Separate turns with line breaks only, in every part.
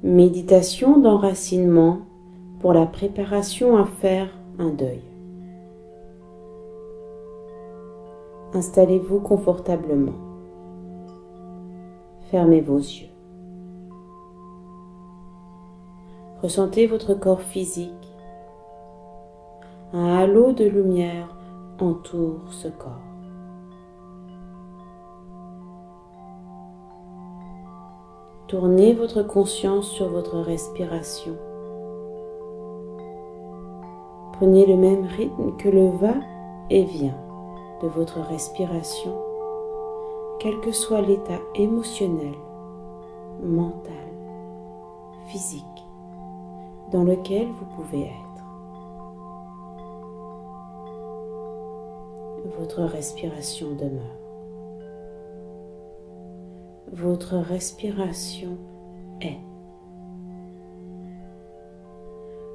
Méditation d'enracinement pour la préparation à faire un deuil. Installez-vous confortablement. Fermez vos yeux. Ressentez votre corps physique. Un halo de lumière entoure ce corps. Tournez votre conscience sur votre respiration. Prenez le même rythme que le va et vient de votre respiration, quel que soit l'état émotionnel, mental, physique dans lequel vous pouvez être. Votre respiration demeure. Votre respiration est.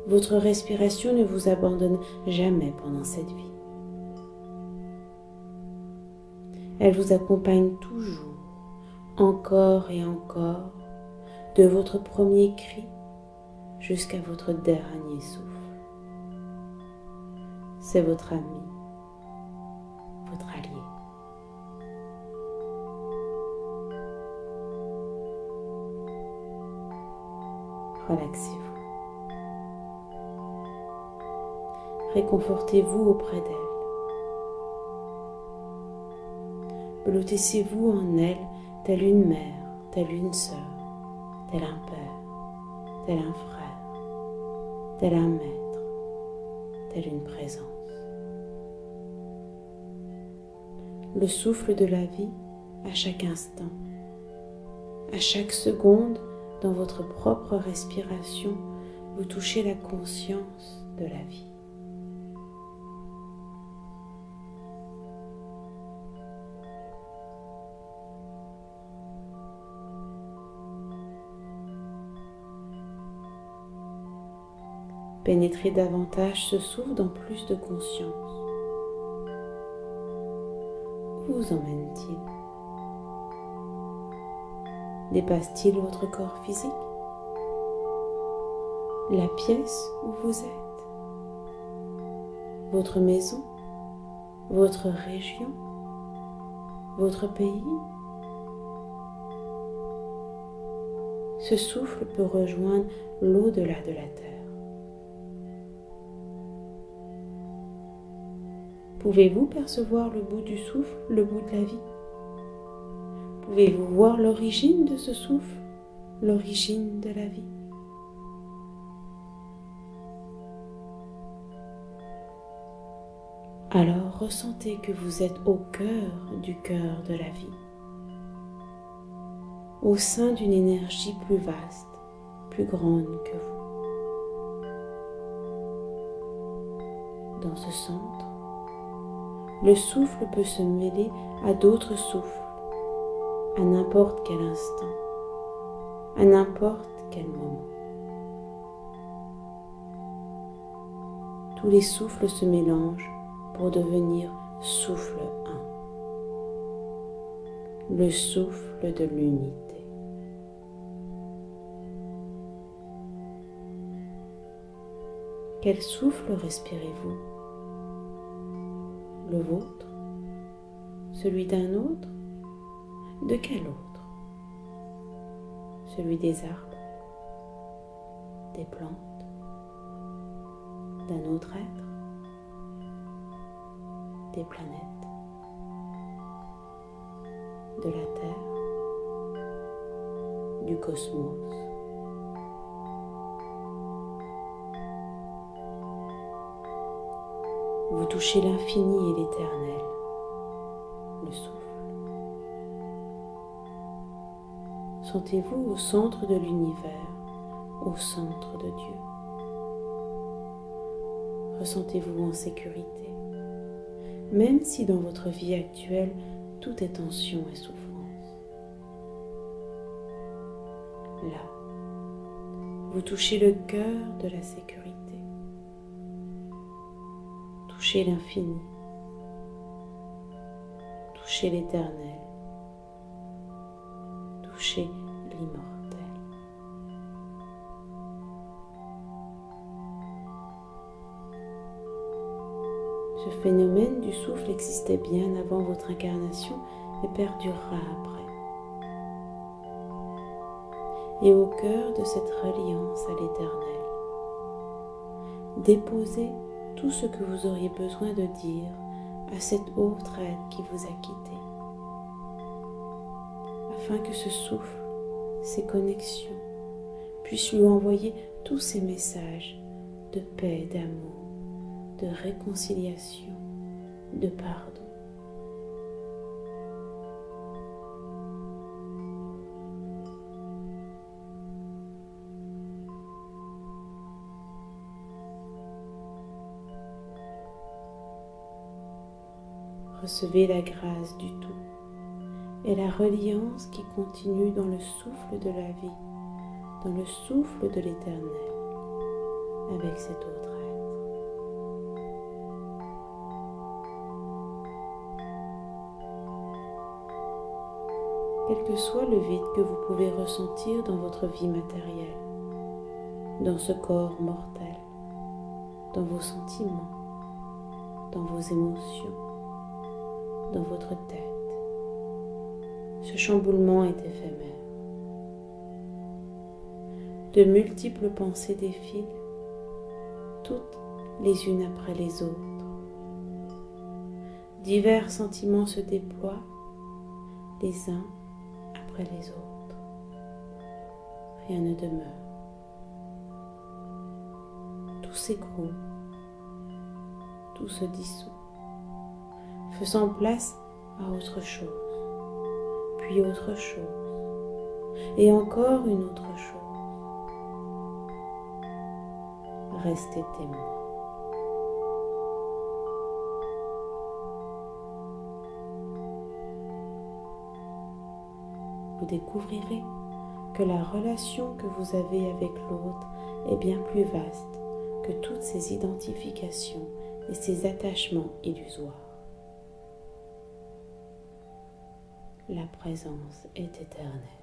Votre respiration ne vous abandonne jamais pendant cette vie. Elle vous accompagne toujours, encore et encore, de votre premier cri jusqu'à votre dernier souffle. C'est votre ami, votre allié. Relaxez-vous. Réconfortez-vous auprès d'elle. Blottissez-vous en elle, telle une mère, telle une sœur, tel un père, tel un frère, tel un maître, telle une présence. Le souffle de la vie à chaque instant, à chaque seconde dans votre propre respiration, vous touchez la conscience de la vie. Pénétrez davantage ce souffle dans plus de conscience. Où vous emmène-t-il? Dépasse-t-il votre corps physique? La pièce où vous êtes? Votre maison? Votre région? Votre pays? Ce souffle peut rejoindre l'au-delà de la terre. Pouvez-vous percevoir le bout du souffle, le bout de la vie? Pouvez-vous voir l'origine de ce souffle, l'origine de la vie? Alors ressentez que vous êtes au cœur du cœur de la vie, au sein d'une énergie plus vaste, plus grande que vous. Dans ce centre, le souffle peut se mêler à d'autres souffles, à n'importe quel instant, à n'importe quel moment. Tous les souffles se mélangent pour devenir souffle un, le souffle de l'unité. Quel souffle respirez-vous? Le vôtre? Celui d'un autre? De quel autre? Celui des arbres? Des plantes? D'un autre être? Des planètes? De la Terre? Du cosmos? Vous touchez l'infini et l'éternel, le souffle. Sentez-vous au centre de l'univers, au centre de Dieu. Ressentez-vous en sécurité, même si dans votre vie actuelle, tout est tension et souffrance. Là, vous touchez le cœur de la sécurité. Touchez l'infini, touchez l'éternel, touchez l'immortel. Ce phénomène du souffle existait bien avant votre incarnation et perdurera après. Et au cœur de cette reliance à l'Éternel, déposez tout ce que vous auriez besoin de dire à cet autre être qui vous a quitté, afin que ce souffle, ces connexions, puissent lui envoyer tous ces messages de paix, d'amour, de réconciliation, de pardon. Recevez la grâce du tout et la reliance qui continue dans le souffle de la vie, dans le souffle de l'Éternel, avec cet autre être. Quel que soit le vide que vous pouvez ressentir dans votre vie matérielle, dans ce corps mortel, dans vos sentiments, dans vos émotions, dans votre tête, ce chamboulement est éphémère. De multiples pensées défilent, toutes les unes après les autres. Divers sentiments se déploient, les uns après les autres. Rien ne demeure. Tout s'écroule, tout se dissout, faisant place à autre chose, puis autre chose, et encore une autre chose. Restez témoin. Vous découvrirez que la relation que vous avez avec l'autre est bien plus vaste que toutes ces identifications et ces attachements illusoires. La présence est éternelle.